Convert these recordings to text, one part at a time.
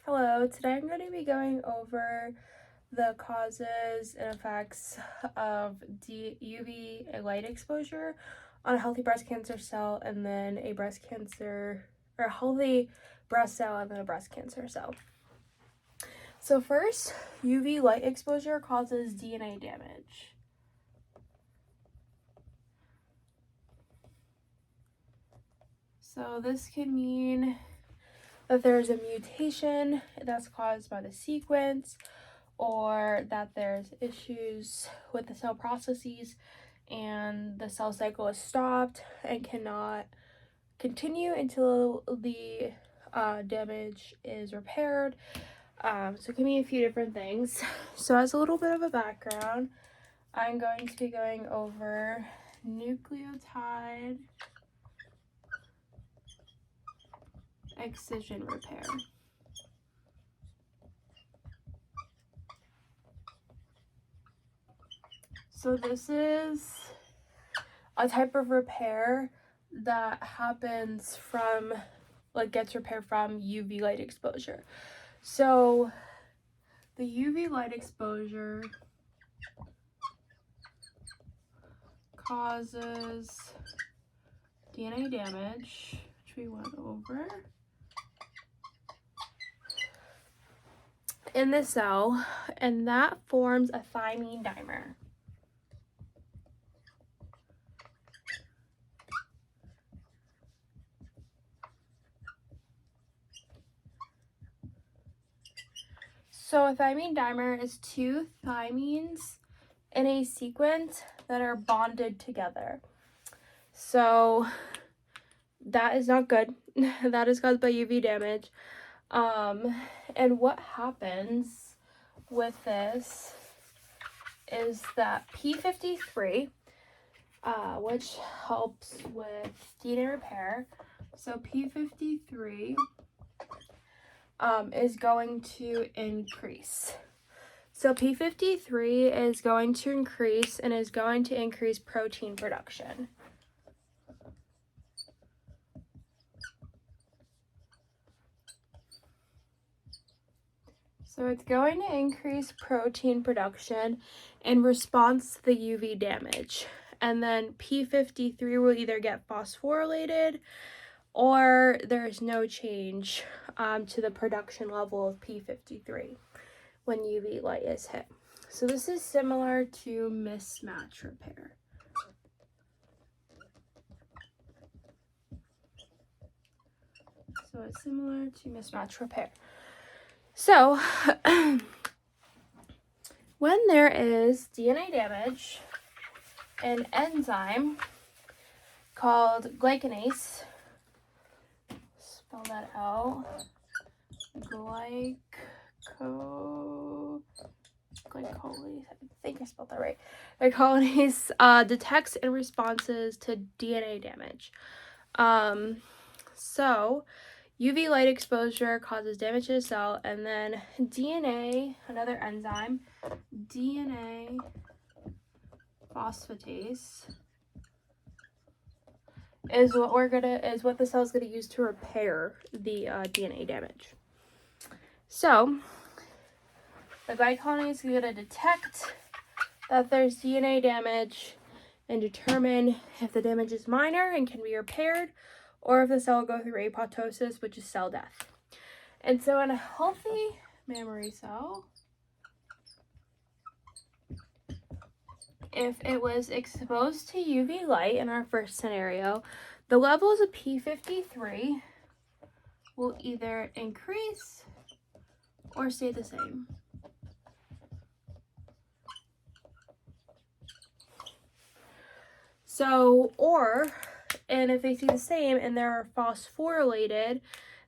Hello, today I'm going to be going over the causes and effects of UV light exposure on a healthy breast cancer cell and then a breast cancer, or a healthy breast cell and then a breast cancer cell. So first, UV light exposure causes DNA damage. So this can mean that there's a mutation that's caused by the sequence, or that there's issues with the cell processes and the cell cycle is stopped and cannot continue until the damage is repaired. So it can be a few different things. So as a little bit of a background, I'm going to be going over nucleotide excision repair. So this is a type of repair that happens from, gets repaired from UV light exposure. So the UV light exposure causes DNA damage, which we went over, in the cell, and that forms a thymine dimer. So a thymine dimer is two thymines in a sequence that are bonded together. So that is not good. That is caused by UV damage. And what happens with this is that P53, which helps with DNA repair, so P53 is going to increase. So P53 is going to increase and is going to increase protein production. So it's going to increase protein production in response to the UV damage. And then P53 will either get phosphorylated or there's no change to the production level of P53 when UV light is hit. So this is similar to mismatch repair. So it's similar to mismatch repair. So when there is DNA damage, an enzyme called glycanase, spell that out, glycolase, I think I spelled that right. Glycolase detects and responses to DNA damage. So UV light exposure causes damage to the cell, and then DNA, another enzyme, DNA phosphatase, is what the cell's gonna use to repair the DNA damage. So the glycanase is gonna detect that there's DNA damage and determine if the damage is minor and can be repaired, or if the cell will go through apoptosis, which is cell death. And so in a healthy mammary cell, if it was exposed to UV light in our first scenario, the levels of P53 will either increase or stay the same. So, and if they stay the same and they're phosphorylated,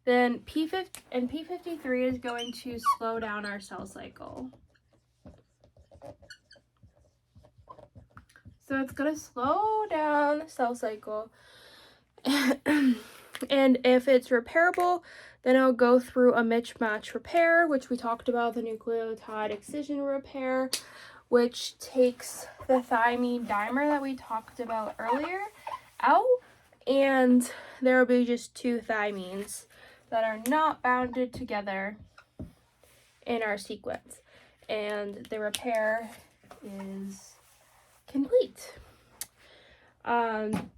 then P53 is going to slow down our cell cycle. So it's going to slow down the cell cycle. And if it's repairable, then it'll go through a mismatch repair, which we talked about, the nucleotide excision repair, which takes the thymine dimer that we talked about earlier out, and there will be just two thymines that are not bounded together in our sequence, and the repair is complete. And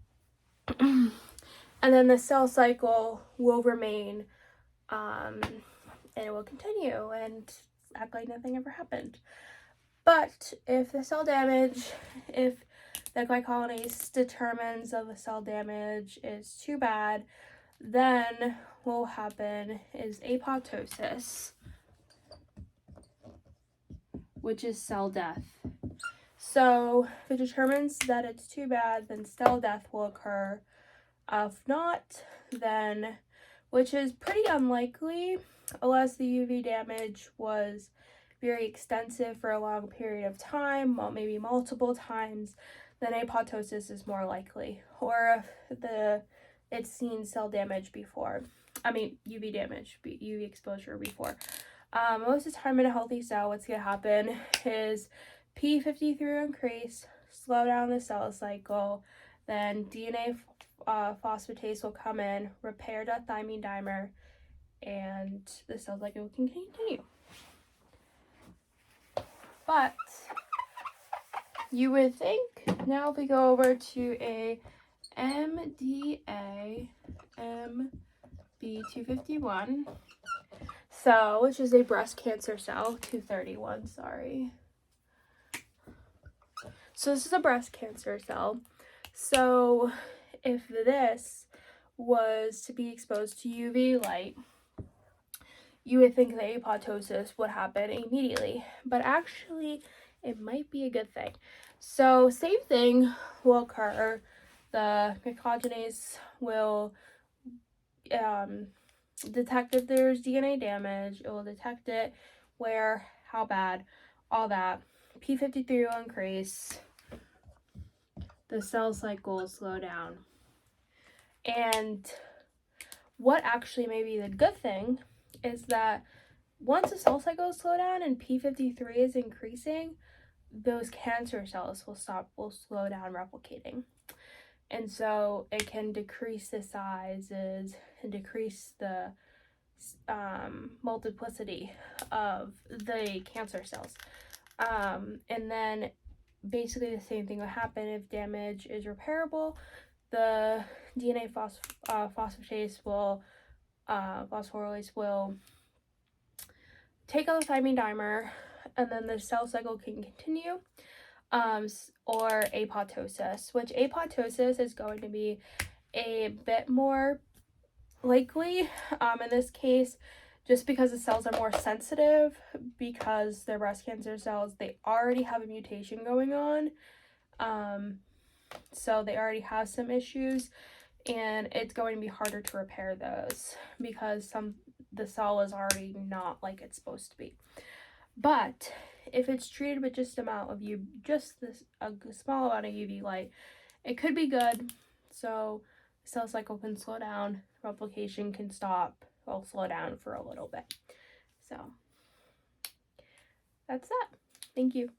then the cell cycle will remain, and it will continue and act like nothing ever happened. But if the cell damage, if the glycogenase determines that the cell damage is too bad, then what will happen is apoptosis, which is cell death. So if it determines that it's too bad, then cell death will occur. If not, then, which is pretty unlikely unless the UV damage was very extensive for a long period of time, well, maybe multiple times, then apoptosis is more likely. Or if it's seen cell damage before. UV damage, UV exposure before. Most of the time in a healthy cell, what's going to happen is P53 will increase, slow down the cell cycle, then DNA phosphatase will come in, repair that thymine dimer, and the cell cycle can continue. But you would think, now if we go over to a MDA MB251 cell, which is a breast cancer cell, 231, sorry. So this is a breast cancer cell. So if this was to be exposed to UV light, you would think that apoptosis would happen immediately, but actually it might be a good thing. So same thing will occur. The glycogenase will detect if there's DNA damage. It will detect it, where, how bad, all that. P53 will increase. The cell cycle will slow down. And what actually may be the good thing is that once the cell cycle slow down and P53 is increasing, those cancer cells will slow down replicating. And so it can decrease the sizes and decrease the multiplicity of the cancer cells. And then basically the same thing will happen if damage is repairable. The DNA phosphatase phosphorylase will take out the thymine dimer, and then the cell cycle can continue. Or apoptosis, which apoptosis is going to be a bit more likely in this case, just because the cells are more sensitive, because they're breast cancer cells. They already have a mutation going on, so they already have some issues, and it's going to be harder to repair those because the cell is already not like it's supposed to be. But if it's treated with a small amount of UV light, it could be good. So the cell cycle can slow down, replication can stop, or slow down for a little bit. So that's that. Thank you.